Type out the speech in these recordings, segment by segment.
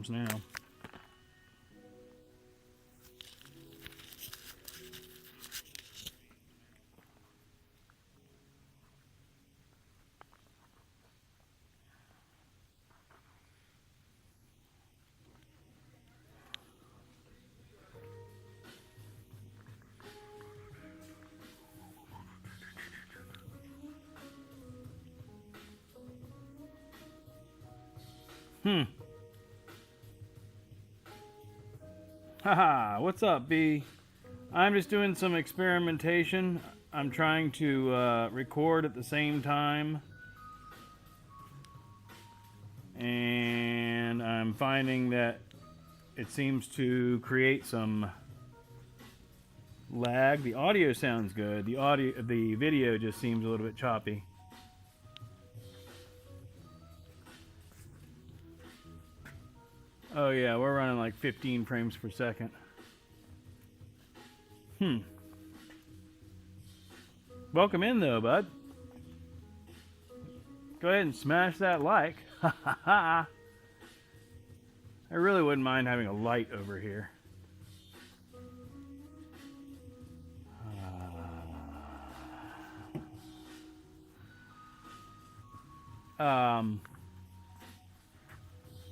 problems now. Haha, what's up, B? I'm just doing some experimentation. I'm trying to record at the same time. And I'm finding that it seems to create some lag. The audio sounds good. The video just seems a little bit choppy. Oh yeah, we're running like 15 frames per second. Welcome in though, bud. Go ahead and smash that like. I really wouldn't mind having a light over here.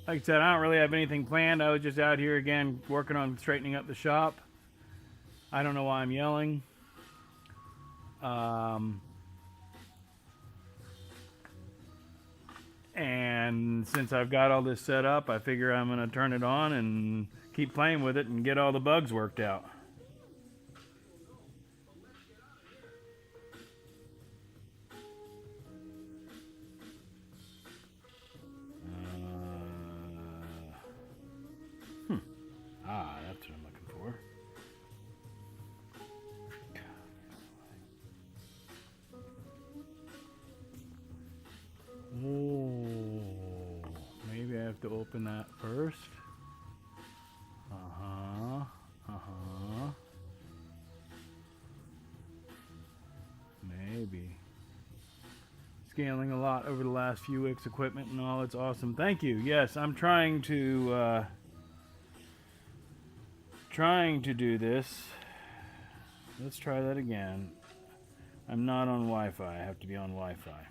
Like I said, I don't really have anything planned. I was just out here again working on straightening up the shop. I don't know why I'm yelling. And since I've got all this set up, I figure I'm going to turn it on and keep playing with it and get all the bugs worked out. That's what I'm looking for. Oh, maybe I have to open that first. Maybe. Scaling a lot over the last few weeks, equipment and all. It's awesome. Thank you. Yes, I'm trying to do this. Let's try that again. I'm not on Wi-Fi. I have to be on Wi-Fi.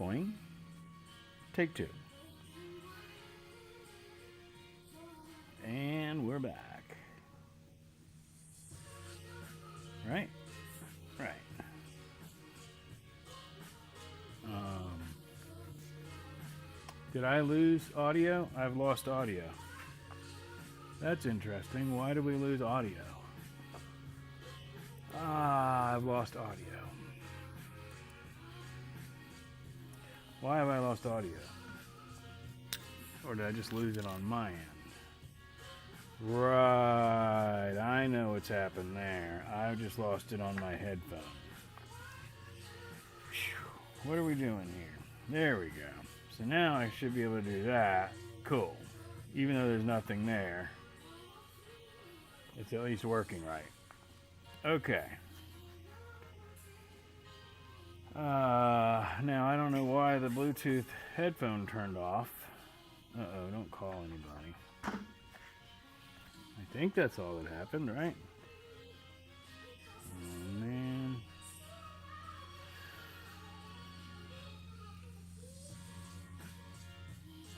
Boing. Take two. And we're back. Right? Right. Did I lose audio? I've lost audio. That's interesting. Why did we lose audio? I've lost audio. Why have I lost audio? Or did I just lose it on my end? Right, I know what's happened there. I just lost it on my headphone. Whew. What are we doing here? There we go. So now I should be able to do that. Cool. Even though there's nothing there, it's at least working right. Okay. Now I don't know why the Bluetooth headphone turned off. Uh-oh, don't call anybody. I think that's all that happened, right? Oh, man.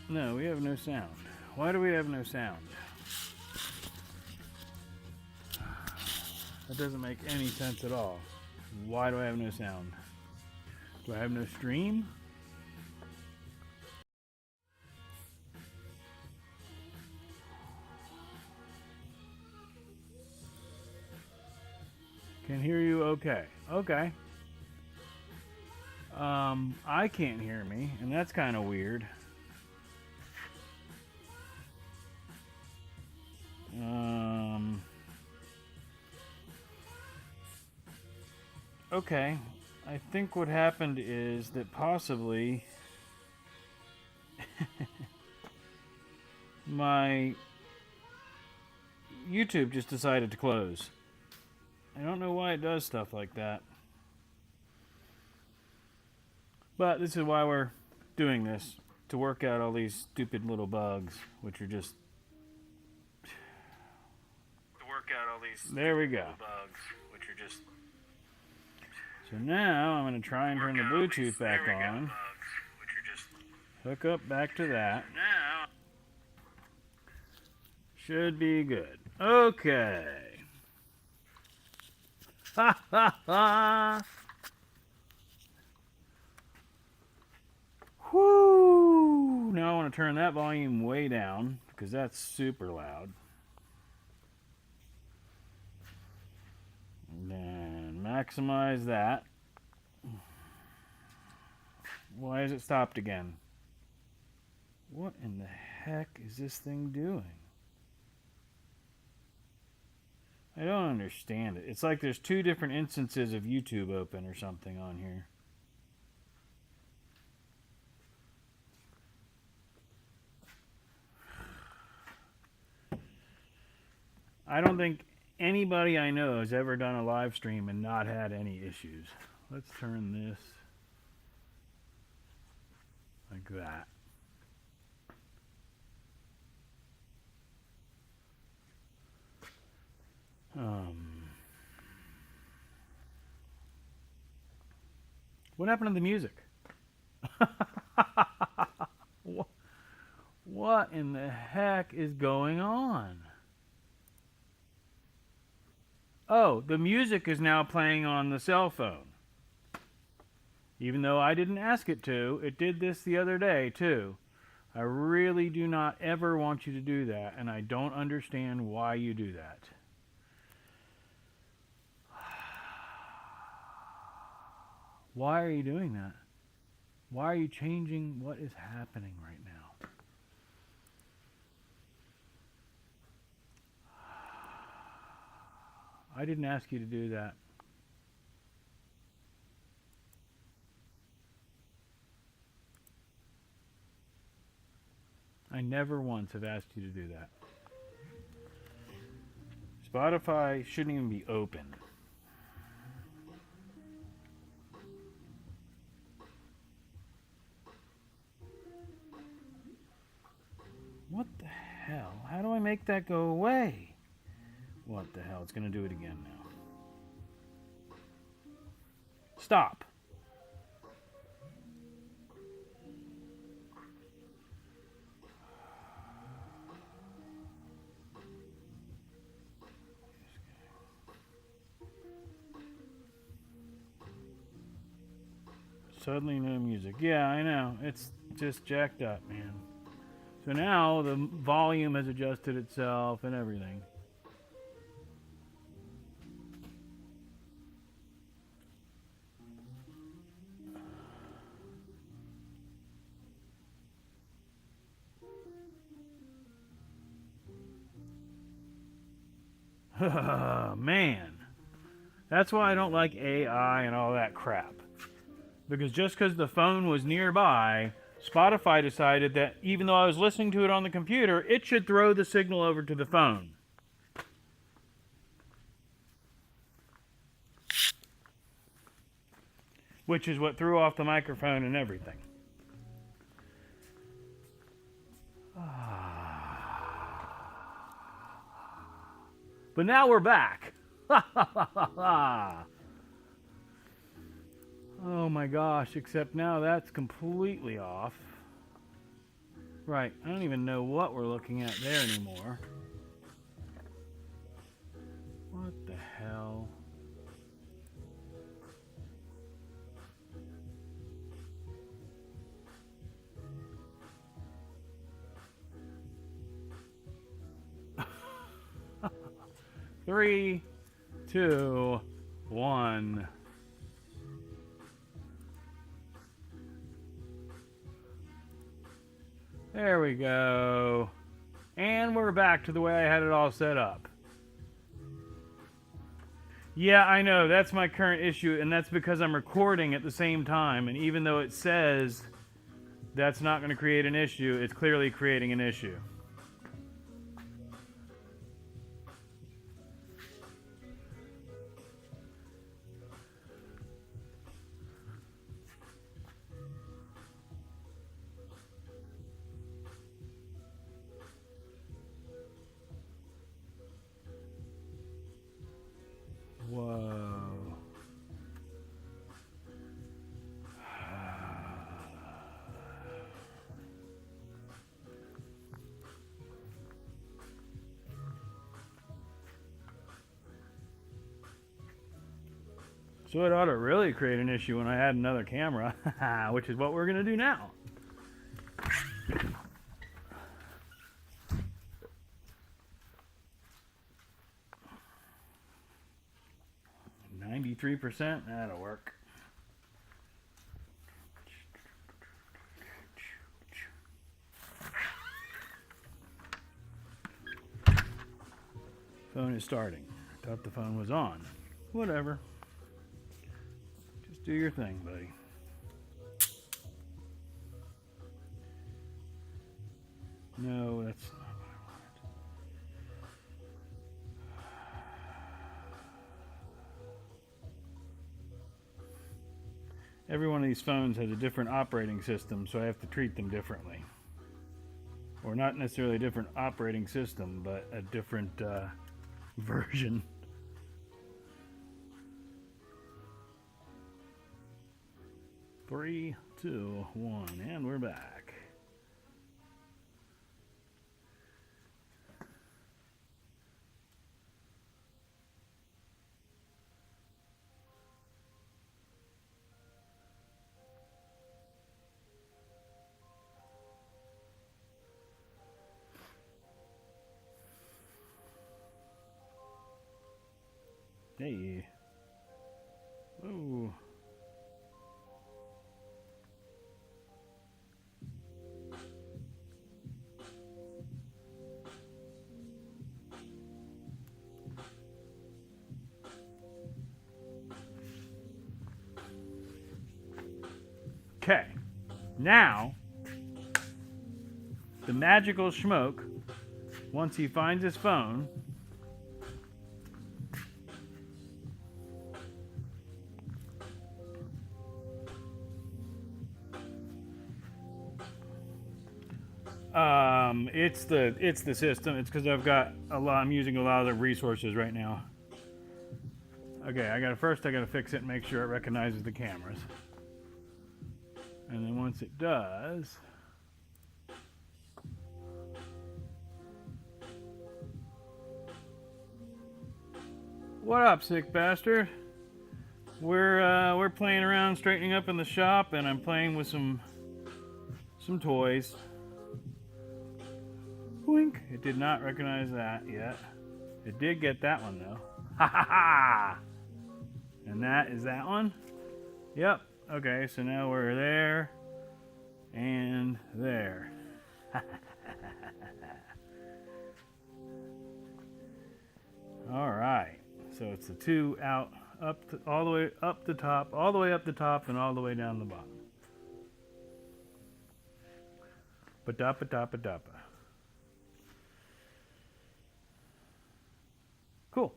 No, we have no sound. Why do we have no sound? That doesn't make any sense at all. Why do I have no sound? Do I have no stream? Can hear you okay. Okay. I can't hear me, and that's kind of weird. Okay. I think what happened is that possibly my YouTube just decided to close. I don't know why it does stuff like that. But this is why we're doing this, to work out all these stupid little bugs, which are just... There we go. So now I'm going to try and turn the Bluetooth back on. Hook up back to that. Should be good. Okay. Ha ha ha! Whoo! Now I want to turn that volume way down because that's super loud. And then maximize that. Why is it stopped again? What in the heck is this thing doing? I don't understand it. It's like there's two different instances of YouTube open or something on here. I don't think anybody I know has ever done a live stream and not had any issues. Let's turn this like that. What happened to the music? What in the heck is going on? Oh, the music is now playing on the cell phone. Even though I didn't ask it to, it did this the other day too. I really do not ever want you to do that, and I don't understand why you do that. Why are you doing that? Why are you changing what is happening right now? I didn't ask you to do that. I never once have asked you to do that. Spotify shouldn't even be open. What the hell? How do I make that go away? What the hell? It's going to do it again now. Stop. Suddenly no music. Yeah, I know. It's just jacked up, man. So now the volume has adjusted itself and everything. Man. That's why I don't like AI and all that crap. Because just because the phone was nearby, Spotify decided that even though I was listening to it on the computer, it should throw the signal over to the phone. Which is what threw off the microphone and everything. But now we're back. Oh my gosh, except now that's completely off. Right, I don't even know what we're looking at there anymore. What the hell? Three, two, one. There we go. And we're back to the way I had it all set up. Yeah, I know. That's my current issue, and that's because I'm recording at the same time. And even though it says that's not going to create an issue, it's clearly creating an issue. So it ought to really create an issue when I add another camera, which is what we're going to do now. 93%, that'll work. Phone is starting. I thought the phone was on. Whatever. Just do your thing, buddy. No, that's not what I wanted. Every one of these phones has a different operating system, so I have to treat them differently. Or not necessarily a different operating system, but a different version. Three, two, one, and we're back. Hey. Whoa. Okay. Now, the magical schmoke, once he finds his phone, it's the system. It's because I'm using a lot of the resources right now. Okay, I gotta fix it and make sure it recognizes the cameras. And then once it does, what up, sick bastard? We're playing around, straightening up in the shop, and I'm playing with some toys. Wink. It did not recognize that yet. It did get that one though. Ha ha ha! And that is that one? Yep. Okay, so now we're there and there. All right. So it's the two out, all the way up the top, all the way up the top, and all the way down the bottom. Ba-da-ba-da-ba-da-ba. Cool.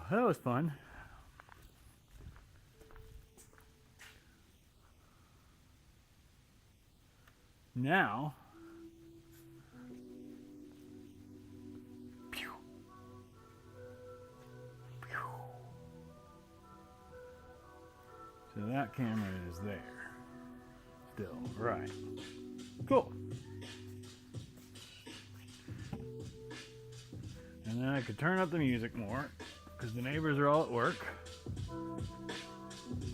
That was fun. Now, so that camera is there still, right? Cool. And then I could turn up the music more because the neighbors are all at work.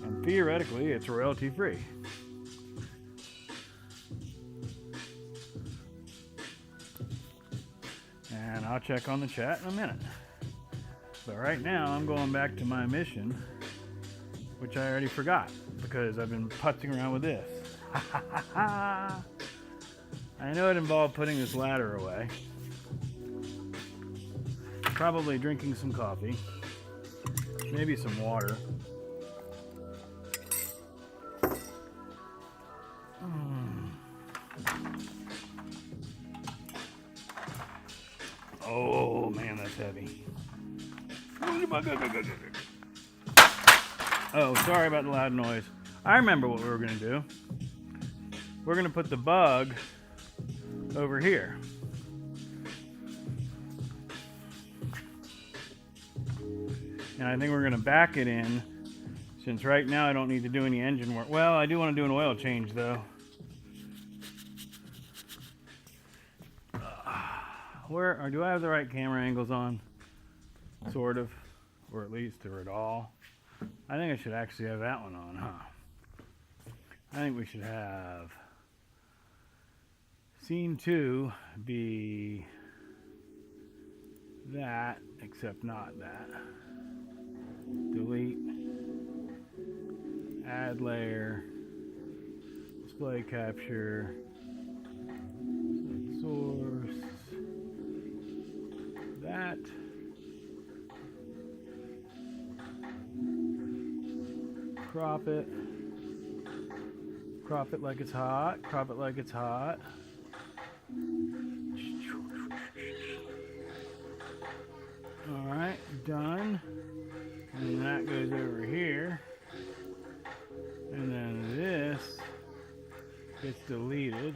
And theoretically, it's royalty free. And I'll check on the chat in a minute. But right now, I'm going back to my mission, which I already forgot because I've been putzing around with this. I know it involved putting this ladder away. Probably drinking some coffee, maybe some water. Oh man, that's heavy. Oh, sorry about the loud noise. I remember what we were going to do. We're going to put the bug over here. And I think we're going to back it in, since right now I don't need to do any engine work. Well, I do want to do an oil change though. Where, or do I have the right camera angles on? Sort of, or at least, or at all. I think I should actually have that one on, huh? I think we should have scene 2 be that, except not that. Delete, add layer, display capture, source, that. Crop it like it's hot, crop it like it's hot. Alright, done. And that goes over here. And then this gets deleted.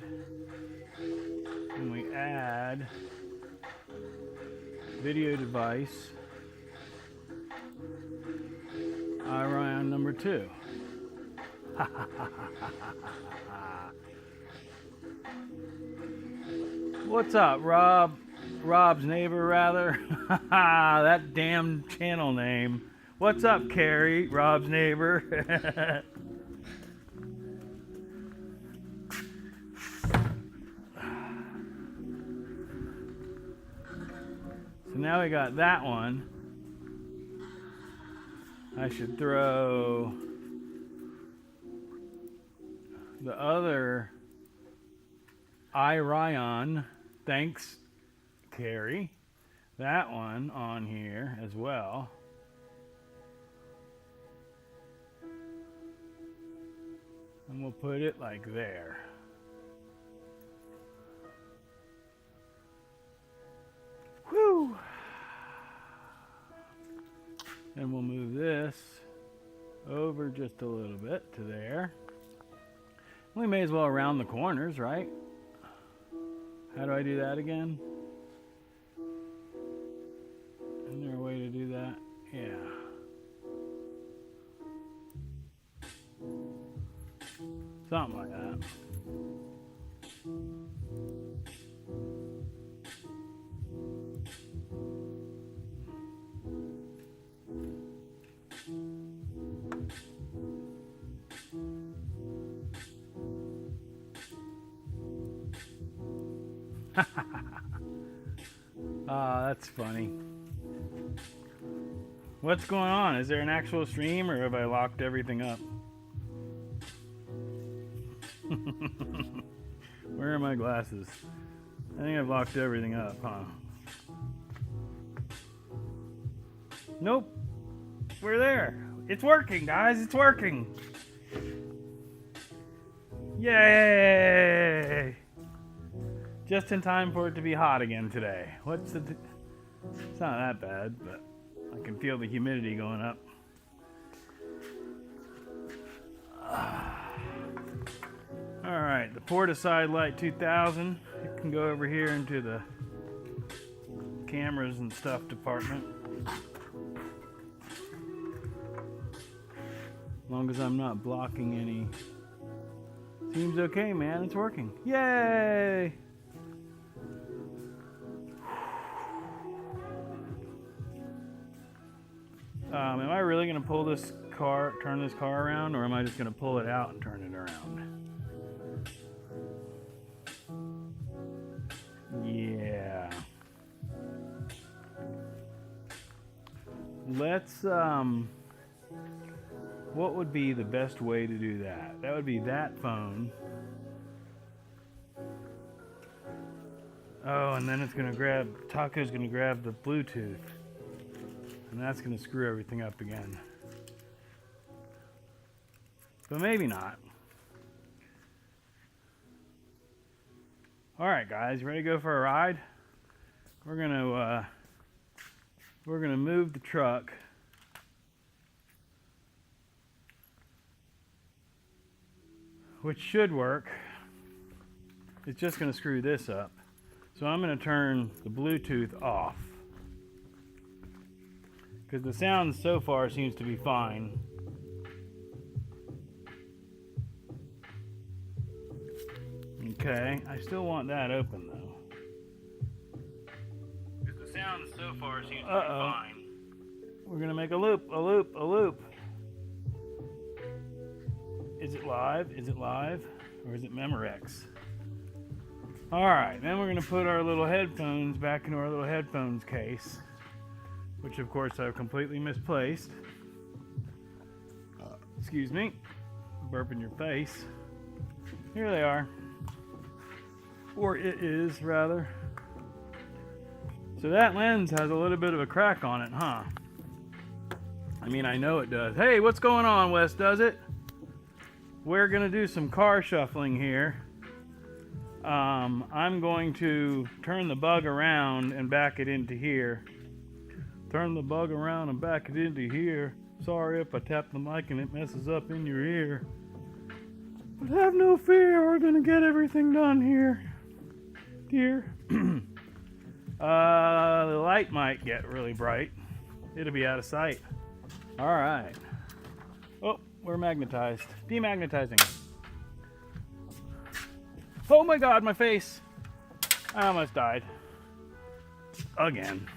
And we add video device Orion number 2. What's up, Rob? Rob's neighbor, rather. That damn channel name. What's up, Carrie? Rob's neighbor. So now we got that one. I should throw the other Orion, thanks Carrie, that one on here as well. And we'll put it like there. Whew! And we'll move this over just a little bit to there. We may as well round the corners, right? How do I do that again? Isn't there a way to do that? Yeah. Something like that. That's funny. What's going on? Is there an actual stream or have I locked everything up? Where are my glasses? I think I've locked everything up, huh? Nope. We're there. It's working, guys. It's working. Yay! Just in time for it to be hot again today. What's the... It's not that bad, but I can feel the humidity going up. Alright, the Port-A-Side Light 2000. You can go over here into the cameras and stuff department. As long as I'm not blocking any. Seems okay, man. It's working. Yay! Am I really going to pull this car, turn this car around, or am I just going to pull it out and turn it around? Yeah. Let's, what would be the best way to do that? That would be that phone. Oh, and then it's going to grab, Taco's going to grab the Bluetooth. And that's going to screw everything up again. But maybe not. Alright guys, ready to go for a ride? We're going to move the truck. Which should work. It's just going to screw this up. So I'm going to turn the Bluetooth off. Because the sound so far seems to be fine. Okay, I still want that open though. sound so far seems to be fine. We're gonna make a loop, a loop, a loop. Is it live? Is it live? Or is it Memorex? Alright, then we're gonna put our little headphones back into our little headphones case, which of course I've completely misplaced. Excuse me, burp in your face. Here they are. Or it is, rather. So that lens has a little bit of a crack on it, huh? I mean, I know it does. Hey, what's going on, Wes? Does it? We're gonna do some car shuffling here. I'm going to turn the bug around and back it into here. Turn the bug around and back it into here. Sorry if I tap the mic and it messes up in your ear. But have no fear, we're gonna get everything done here. Dear. The light might get really bright. It'll be out of sight. Alright. Oh, we're magnetized. Demagnetizing. Oh my god, my face! I almost died. Again.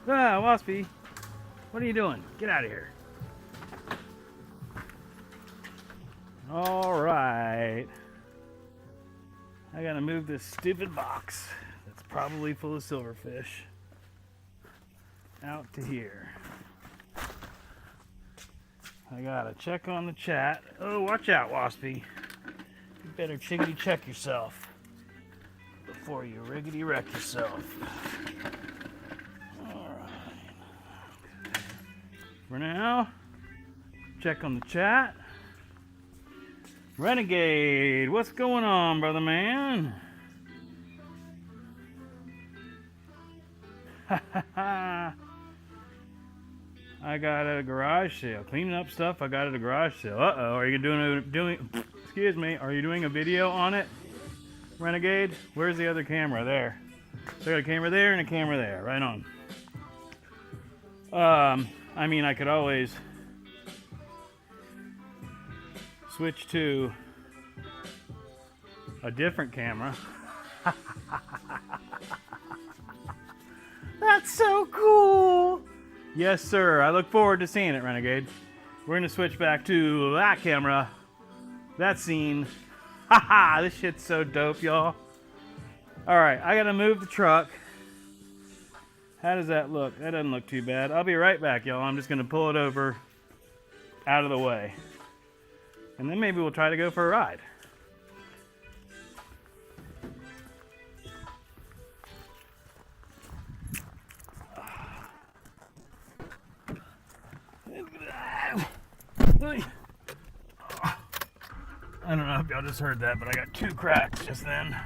Ah, Waspy. What are you doing? Get out of here. Alright. I gotta move this stupid box that's probably full of silverfish out to here. I gotta check on the chat. Oh, watch out, Waspy. You better chickadee check yourself before you riggedy wreck yourself. For now, check on the chat. Renegade, what's going on, brother man? I got at a garage sale. Cleaning up stuff I got at a garage sale. Uh-oh, are you doing excuse me, are you doing a video on it? Renegade? Where's the other camera? There. So I got a camera there and a camera there. Right on. I mean, I could always switch to a different camera. That's so cool! Yes, sir. I look forward to seeing it, Renegade. We're gonna switch back to that camera. That scene. Haha, this shit's so dope, y'all. Alright, I gotta move the truck. How does that look? That doesn't look too bad. I'll be right back, y'all. I'm just going to pull it over out of the way. And then maybe we'll try to go for a ride. I don't know if y'all just heard that, but I got 2 cracks just then.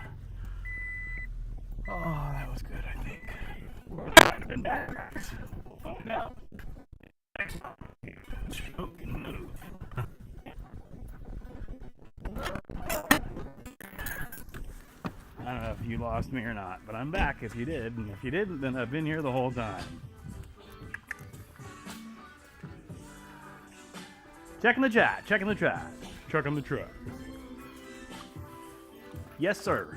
Oh, that was good, I think. Might have been bad cracks. We'll find out. Next time. Stroke and move. I don't know if you lost me or not, but I'm back if you did. And if you didn't, then I've been here the whole time. Checking the chat, checking the chat. Checking the truck. Yes, sir.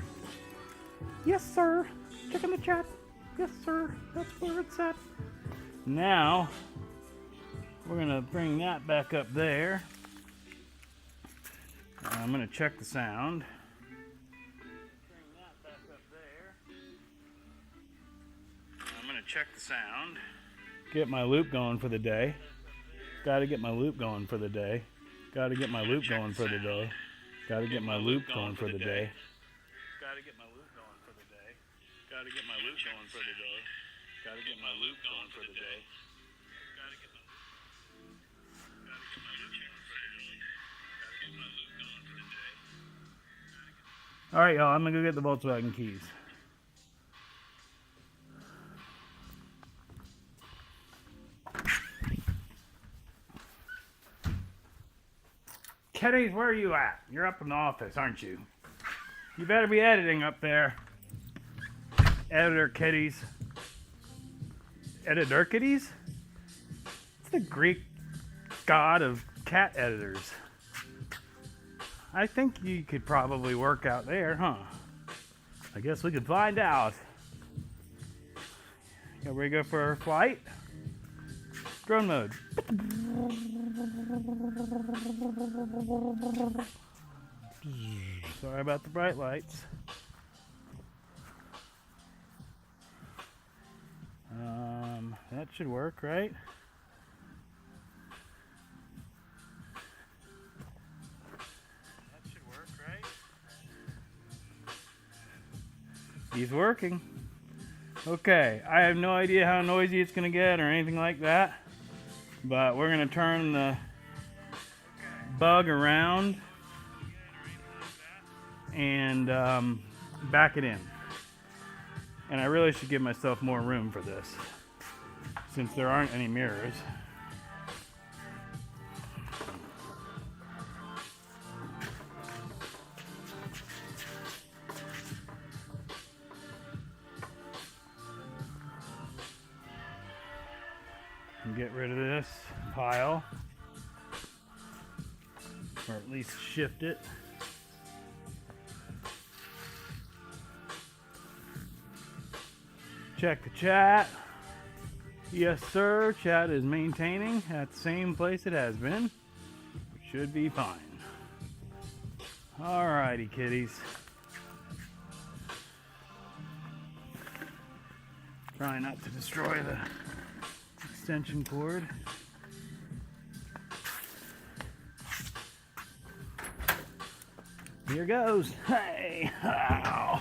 Yes, sir. Checking the chat. Yes, sir. That's where it's at. Now, we're going to bring that back up there. I'm going to check the sound. Bring that back up there. I'm going to check the sound. Get my loop going for the day. Got to get my loop going for the day. Got to get my loop going for the day. Got to get my loop going for the day. Got to get my loop going for the day. Got to get my loop going for the day. Got to get my loop going for the day. Got to get my loop going for the day. Got to get my loop going for the day. All right, y'all. I'm gonna go get the Volkswagen keys. Keddies, where are you at? You're up in the office, aren't you? You better be editing up there. Editor Keddies. Editor Keddies? It's the Greek god of cat editors. I think you could probably work out there, huh? I guess we could find out. Here we go for our flight. Drone mode. Sorry about the bright lights. That should work, right? He's working. Okay, I have no idea how noisy it's going to get or anything like that, but we're going to turn the bug around and back it in. And I really should give myself more room for this, since there aren't any mirrors. And get rid of this pile, or at least shift it. Check the chat. Yes, sir. Chat is maintaining at the same place it has been. Should be fine. Alrighty, kitties. Try not to destroy the extension cord. Here goes. Hey! Ow.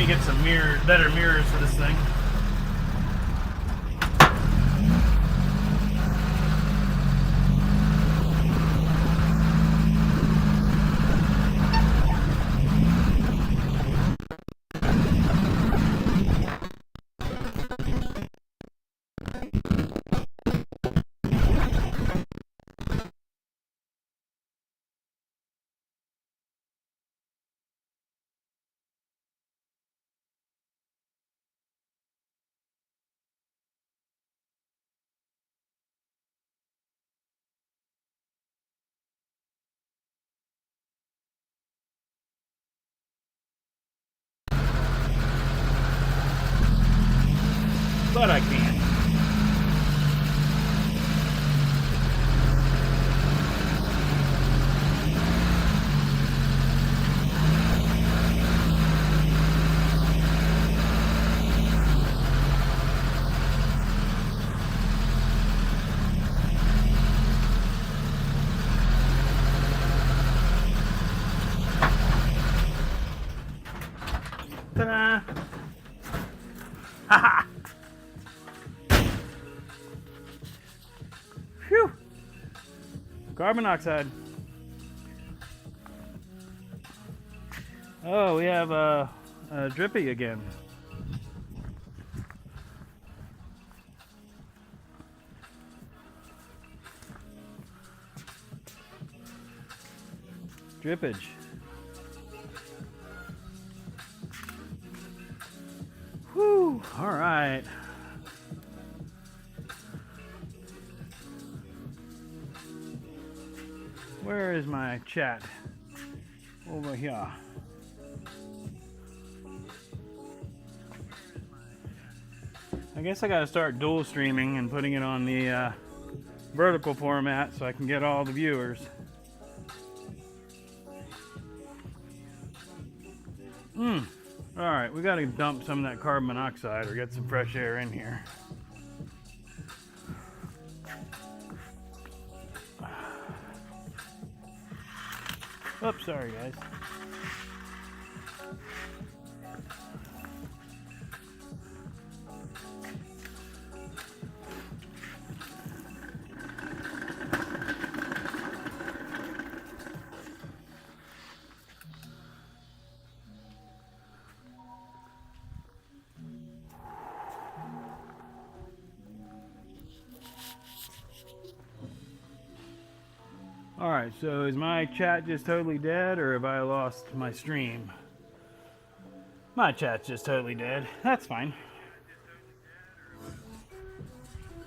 Get some better mirrors for this thing. But I can't. Ta-da! Ha-ha! Phew! Carbon monoxide. Oh, we have a drippy again. Drippage. Whew, all right. Where is my chat? Over here. I guess I gotta start dual streaming and putting it on the vertical format so I can get all the viewers. Alright, we gotta dump some of that carbon monoxide or get some fresh air in here. Oops, sorry guys. Alright, so is my chat just totally dead, or have I lost my stream? My chat's just totally dead. That's fine.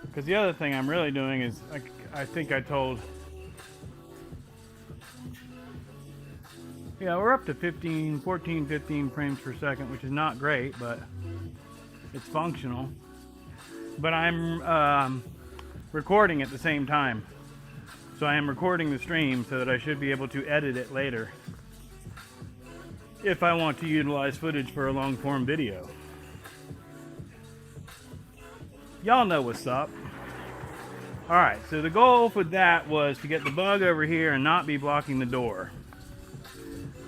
Because the other thing I'm really doing is, I think I told... Yeah, we're up to 15 frames per second, which is not great, but it's functional. But I'm recording at the same time. So I am recording the stream so that I should be able to edit it later if I want to utilize footage for a long form video. Y'all know what's up. Alright, so the goal for that was to get the bug over here and not be blocking the door,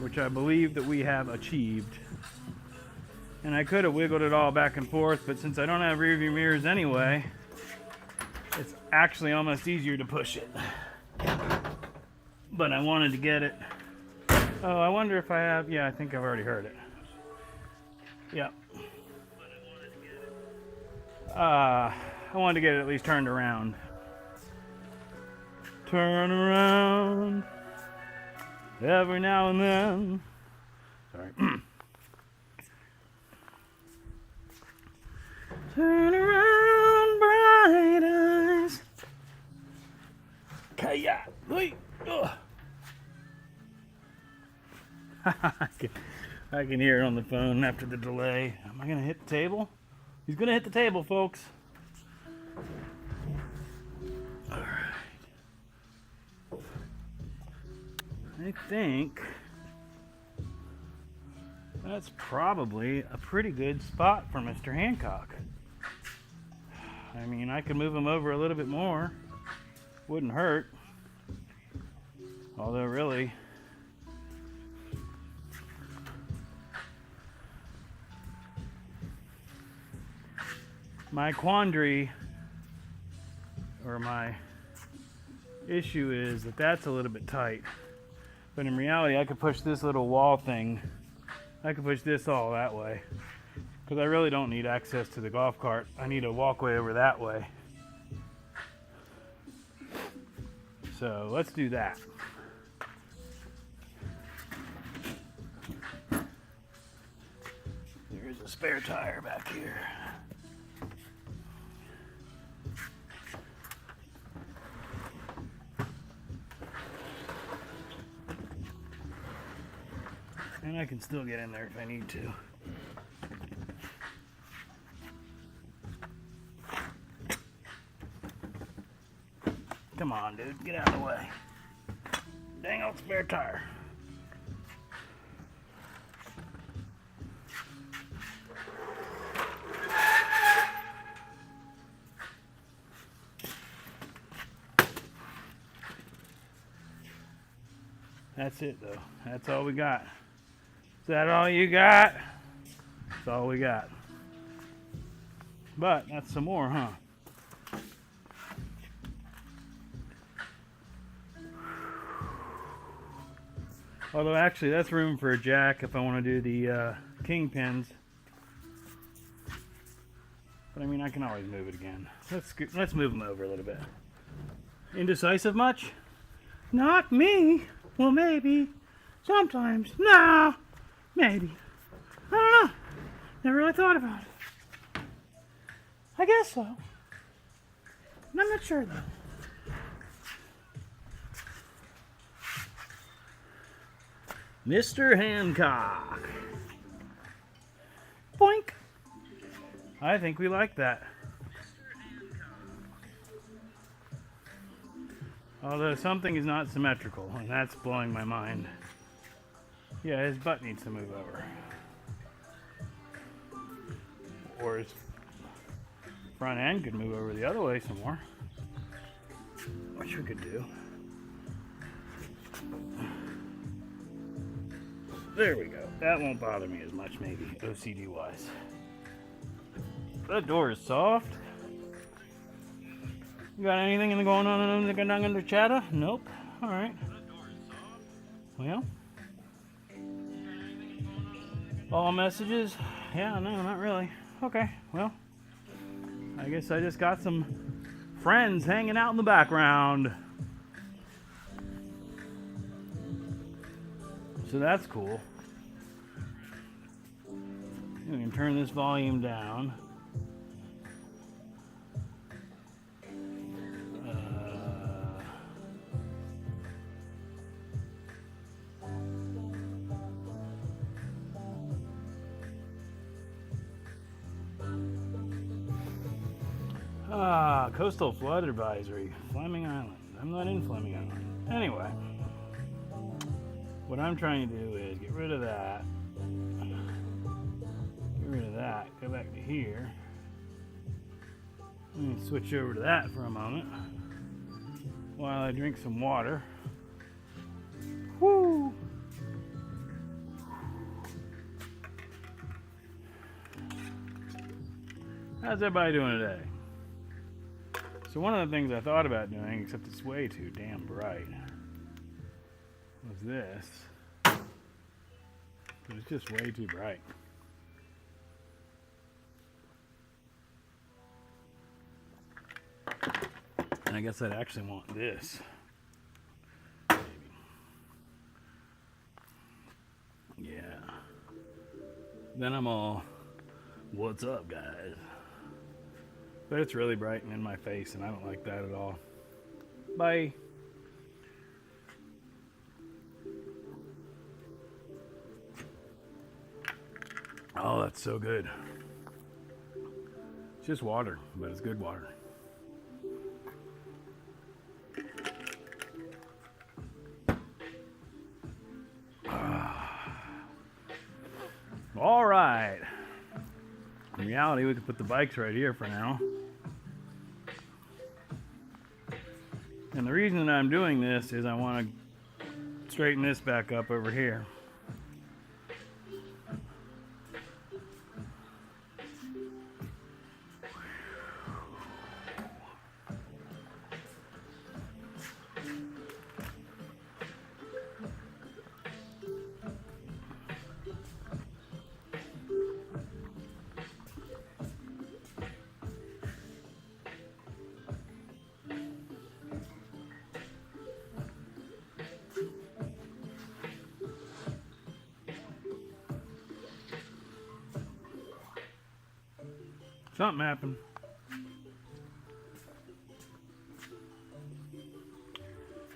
which I believe that we have achieved. And I could have wiggled it all back and forth, but since I don't have rear view mirrors anyway, it's actually almost easier to push it. But I wanted to get it. Oh, I wonder if I have... Yeah, I think I've already heard it. Yep. I wanted to get it at least turned around. Turn around every now and then. Sorry. Turn around, bright eyes. Kaya. Wait. I can hear it on the phone after the delay. Am I going to hit the table? He's going to hit the table, folks. All right. I think that's probably a pretty good spot for Mr. Hancock. I mean, I could move him over a little bit more. Wouldn't hurt. Although, really, my quandary, or my issue is that that's a little bit tight. But in reality, I could push this little wall thing. I could push this all that way. Because I really don't need access to the golf cart. I need a walkway over that way. So let's do that. There's a spare tire back here. And I can still get in there if I need to. Come on, dude, get out of the way. Dang old spare tire. That's it, though. That's all we got. Is that all you got? That's all we got. But that's some more, huh? Although actually that's room for a jack if I want to do the kingpins. But I mean, I can always move it again. Let's move them over a little bit. Indecisive much? Not me. Well, maybe. Sometimes. No. Maybe. I don't know. Never really thought about it. I guess so. And I'm not sure though. Mr. Hancock. Boink. I think we like that. Although something is not symmetrical, and that's blowing my mind. Yeah, his butt needs to move over. or his front end could move over the other way some more, which we could do. There we go. That won't bother me as much, maybe, OCD wise. That door is soft. You got anything going on in the chatter? Nope. All right. Well, all messages? Yeah, no, not really. Okay, well, I guess I just got some friends hanging out in the background. So that's cool. We can turn this volume down. Coastal flood advisory, Fleming Island. I'm not in Fleming Island. Anyway, what I'm trying to do is get rid of that. Get rid of that. Go back to here. Let me switch over to that for a moment while I drink some water. Woo! How's everybody doing today? So one of the things I thought about doing, except it's way too damn bright, was this. But it's just way too bright. And I guess I'd actually want this. Maybe. Yeah. Then I'm all, what's up, guys? But it's really bright and in my face, and I don't like that at all. Bye. Oh, that's so good. It's just water, but it's good water. All right. In reality, we could put the bikes right here for now. And the reason that I'm doing this is I want to straighten this back up over here. Something happened.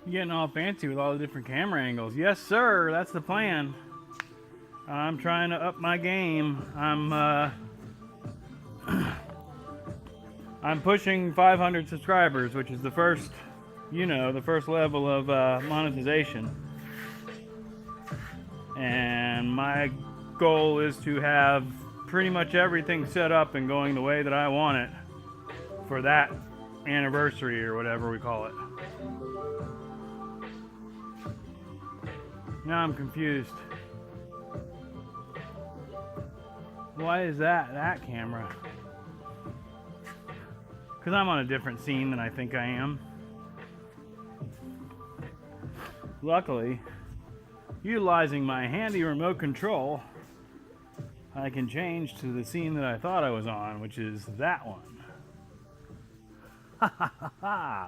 You're getting all fancy with all the different camera angles. Yes, sir. That's the plan. I'm trying to up my game. I'm pushing 500 subscribers, which is the first, the first level of monetization. And my goal is to have pretty much everything set up and going the way that I want it for that anniversary or whatever we call it. Now I'm confused. Why is that camera? Because I'm on a different scene than I think I am. Luckily, utilizing my handy remote control, I can change to the scene that I thought I was on, which is that one.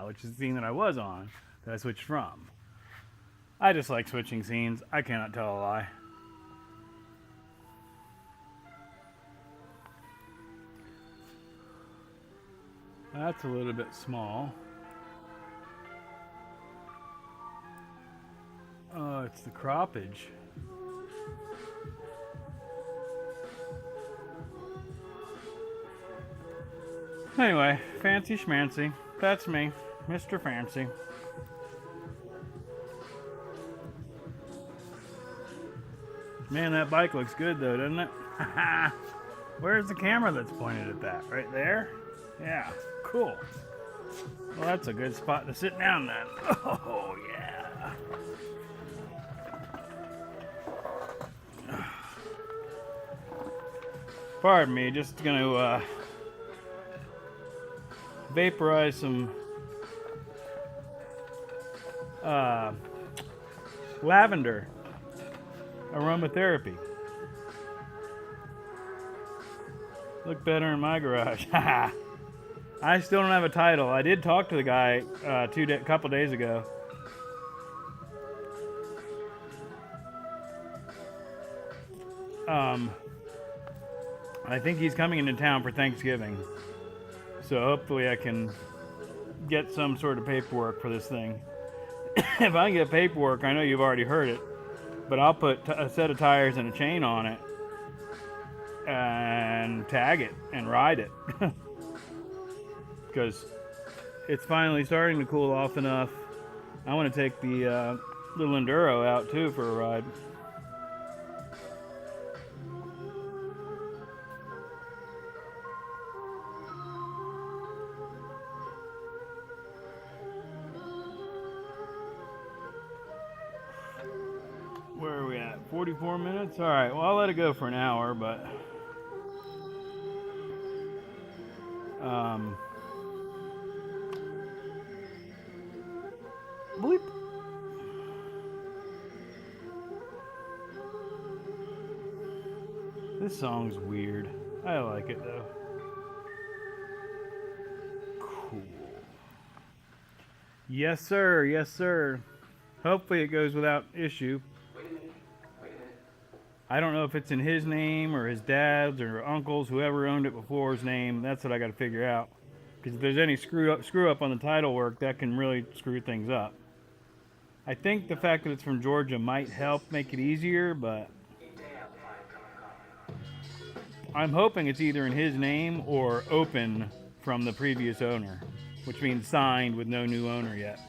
Which is the scene that I was on, that I switched from. I just like switching scenes. I cannot tell a lie. That's a little bit small. Oh, it's the croppage. Anyway, fancy schmancy. That's me, Mr. Fancy. Man, that bike looks good though, doesn't it? Where's the camera that's pointed at that? Right there? Yeah, cool. Well, that's a good spot to sit down then. Oh, yeah. Pardon me, just gonna vaporize some lavender aromatherapy. Look better in my garage. I still don't have a title. I did talk to the guy a couple days ago. I think he's coming into town for Thanksgiving. So hopefully I can get some sort of paperwork for this thing. If I can get paperwork, I know you've already heard it, but I'll put a set of tires and a chain on it and tag it and ride it. Because it's finally starting to cool off enough. I want to take the little Enduro out too for a ride. Where are we at? 44 minutes? Alright, well, I'll let it go for an hour, but bleep. This song's weird. I like it though. Cool. Yes, sir. Yes, sir. Hopefully it goes without issue. I don't know if it's in his name or his dad's or uncle's, whoever owned it before's name. That's what I got to figure out. Because if there's any screw up on the title work, that can really screw things up. I think the fact that it's from Georgia might help make it easier, but I'm hoping it's either in his name or open from the previous owner, which means signed with no new owner yet.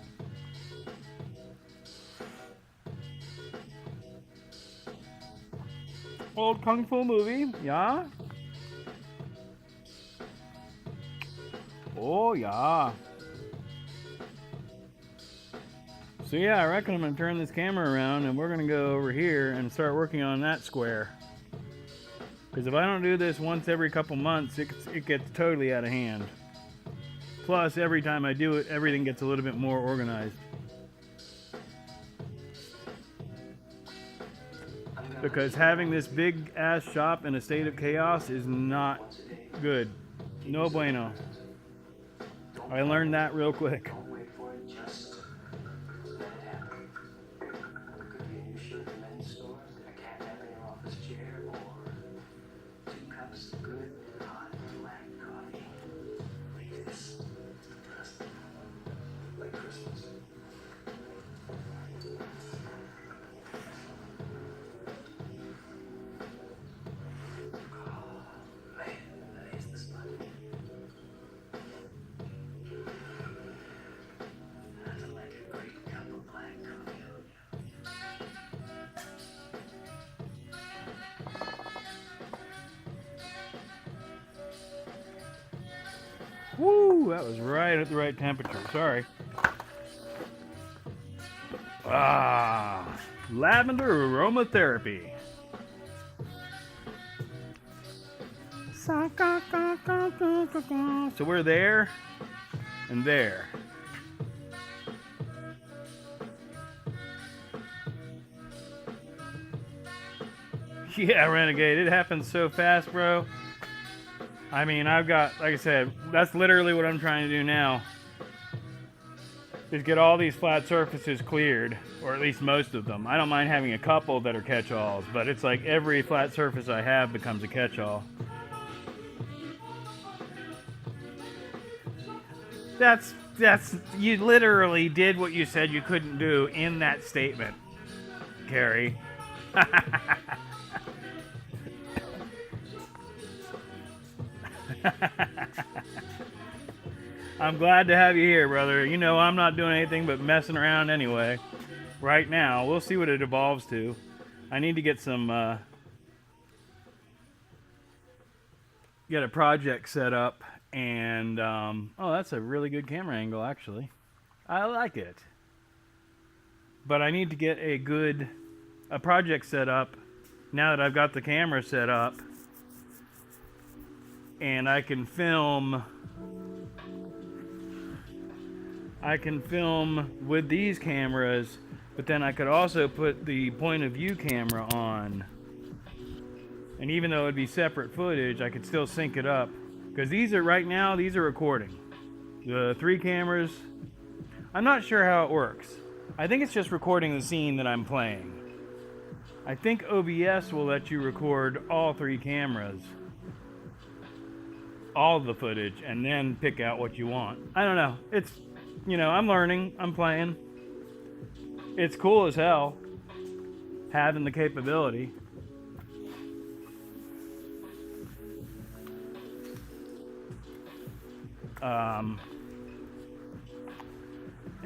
Old Kung Fu movie, yeah? Oh, yeah. So yeah, I reckon I'm going to turn this camera around and we're going to go over here and start working on that square. Because if I don't do this once every couple months, it gets totally out of hand. Plus, every time I do it, everything gets a little bit more organized. Because having this big ass shop in a state of chaos is not good. No bueno. I learned that real quick. Woo, that was right at the right temperature. Sorry. Ah, lavender aromatherapy. So we're there and there. Yeah, Renegade, it happens so fast, bro. I mean, I've got, like I said, that's literally what I'm trying to do now. Is get all these flat surfaces cleared, or at least most of them. I don't mind having a couple that are catch-alls, but it's like every flat surface I have becomes a catch-all. That's, you literally did what you said you couldn't do in that statement, Carrie. I'm glad to have you here, brother. You know I'm not doing anything but messing around anyway. Right now, we'll see what it evolves to. I need to get some get a project set up, and oh, that's a really good camera angle, actually. I like it. But I need to get a project set up now that I've got the camera set up, and I can film with these cameras, but then I could also put the point of view camera on. And even though it'd be separate footage, I could still sync it up. Because right now, these are recording. The 3 cameras, I'm not sure how it works. I think it's just recording the scene that I'm playing. I think OBS will let you record all 3 cameras, all the footage, and then pick out what you want. I don't know. It's, I'm learning, I'm playing. It's cool as hell, having the capability.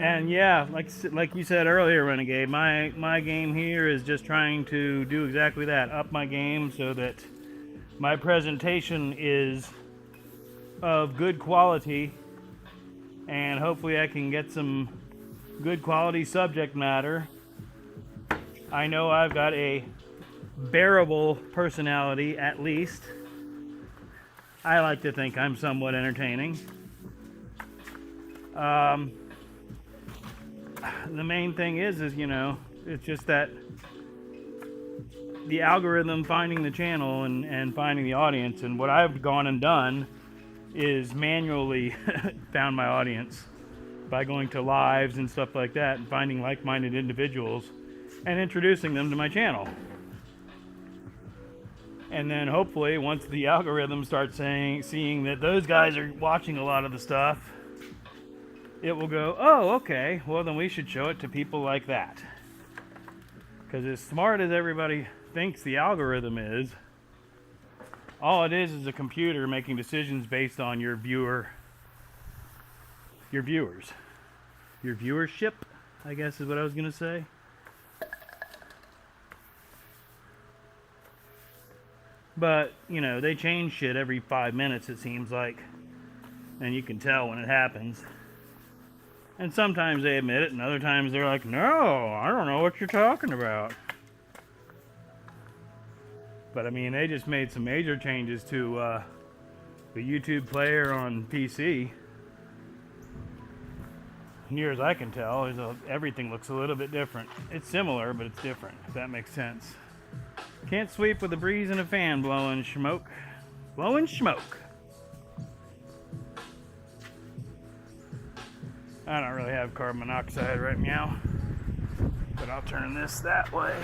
And yeah, like you said earlier, Renegade, my game here is just trying to do exactly that, up my game so that my presentation is of good quality, and hopefully I can get some good quality subject matter. I know I've got a bearable personality, at least. I like to think I'm somewhat entertaining. The main thing is it's just that the algorithm finding the channel and finding the audience. And what I've gone and done is manually found my audience by going to lives and stuff like that and finding like-minded individuals and introducing them to my channel. And then hopefully once the algorithm starts seeing that those guys are watching a lot of the stuff, it will go, oh, okay, well then we should show it to people like that. Because as smart as everybody thinks the algorithm is, all it is a computer making decisions based on your viewers. Your viewership, I guess is what I was going to say. But, they change shit every 5 minutes, it seems like. And you can tell when it happens. And sometimes they admit it, and other times they're like, no, I don't know what you're talking about. But I mean, they just made some major changes to the YouTube player on PC. Near as I can tell, everything looks a little bit different. It's similar, but it's different, if that makes sense. Can't sweep with a breeze and a fan blowing smoke. Blowing smoke. I don't really have carbon monoxide right now, but I'll turn this that way.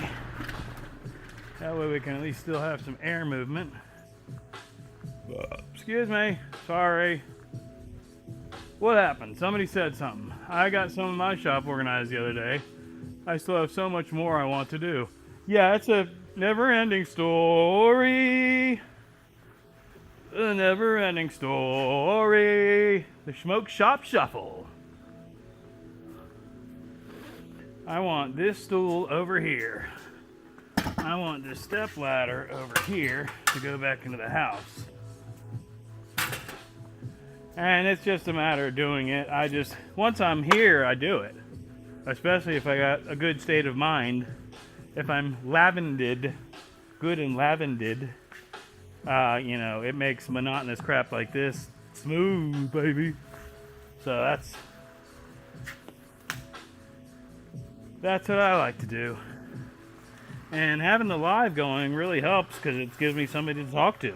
That way we can at least still have some air movement. Excuse me, sorry. What happened? Somebody said something. I got some of my shop organized the other day. I still have so much more I want to do. Yeah, it's a never-ending story. A never-ending story. The Smoke Shop Shuffle. I want this stool over here. I want this step ladder over here to go back into the house. And it's just a matter of doing it. Once I'm here, I do it. Especially if I got a good state of mind. If I'm lavended, good and lavended, it makes monotonous crap like this smooth, baby. So that's what I like to do. And having the live going really helps because it gives me somebody to talk to.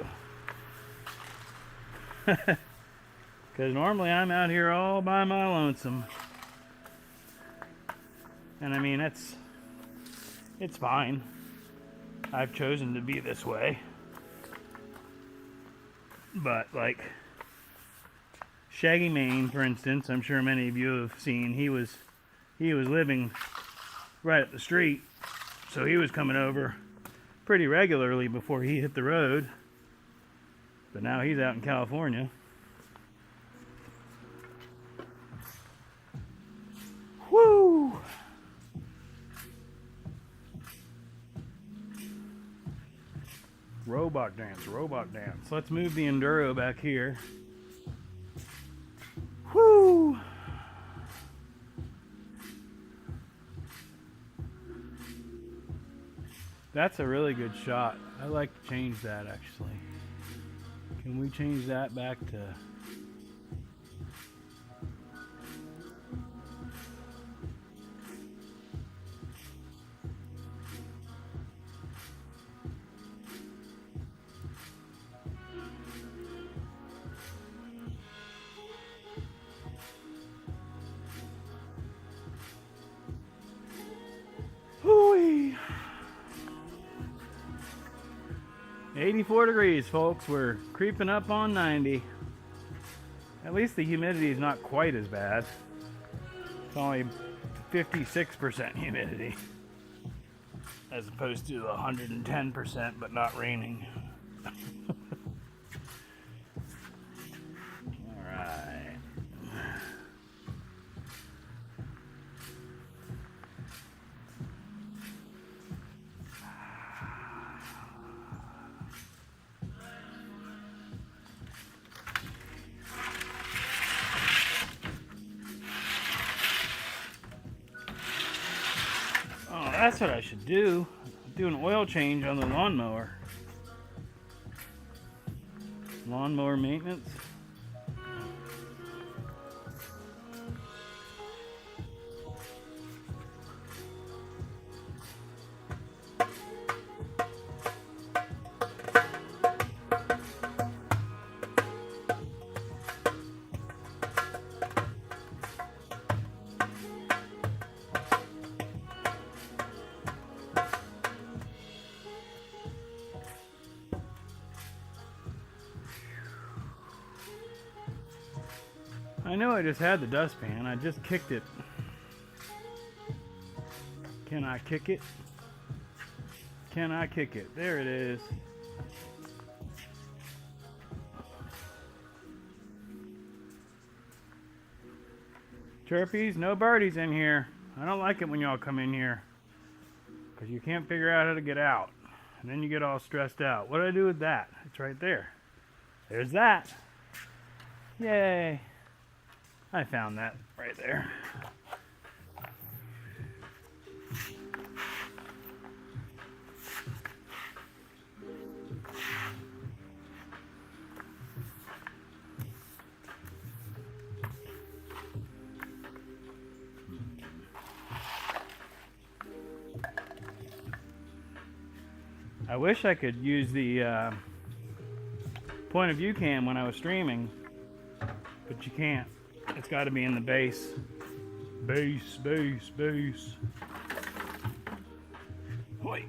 Because normally I'm out here all by my lonesome. And I mean, it's fine. I've chosen to be this way. But like Shaggy Mane, for instance, I'm sure many of you have seen, he was living right up the street, so he was coming over pretty regularly before he hit the road. But now he's out in California. Woo! Robot dance, robot dance. Let's move the Enduro back here. Whoo! That's a really good shot. I like to change that actually. Can we change that back to... Hooey! 84 degrees, folks. We're creeping up on 90. At least the humidity is not quite as bad. It's only 56% humidity, as opposed to 110%, but not raining. All right. Oh, that's what I should do. Do an oil change on the lawnmower. Lawnmower maintenance. I know I just had the dustpan. I just kicked it. Can I kick it? Can I kick it? There it is. Chirpies, no birdies in here. I don't like it when y'all come in here, because you can't figure out how to get out. And then you get all stressed out. What do I do with that? It's right there. There's that. Yay. I found that right there. I wish I could use the point of view cam when I was streaming, but you can't. It's got to be in the base. Base, base, base. Hoi.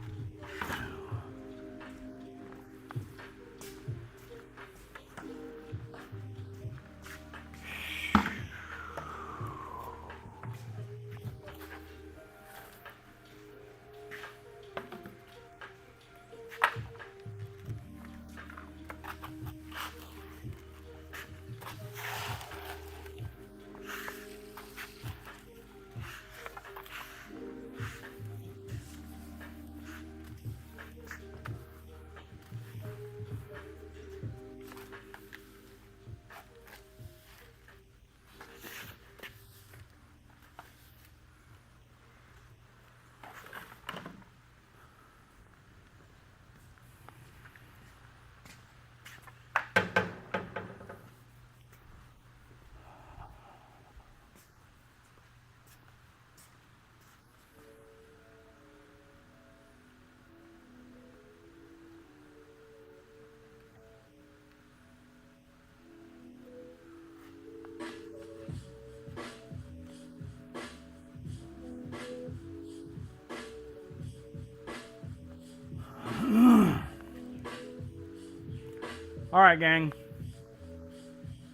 All right, gang.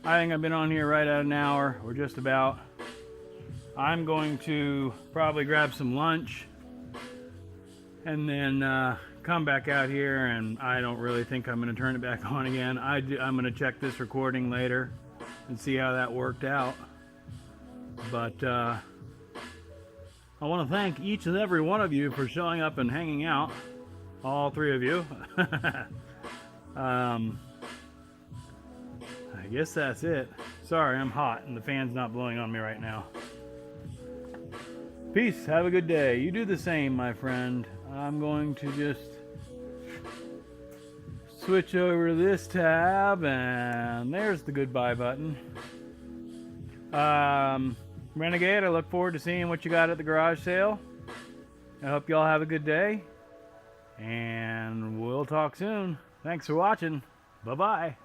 I think I've been on here right at an hour, or just about. I'm going to probably grab some lunch and then come back out here, and I don't really think I'm going to turn it back on again. I'm going to check this recording later and see how that worked out. But I want to thank each and every one of you for showing up and hanging out. All three of you. I guess that's it. Sorry, I'm hot and the fan's not blowing on me right now. Peace. Have a good day. You do the same, my friend. I'm going to just switch over to this tab, and there's the goodbye button. Renegade, I look forward to seeing what you got at the garage sale. I hope y'all have a good day, and we'll talk soon. Thanks for watching. Bye-bye.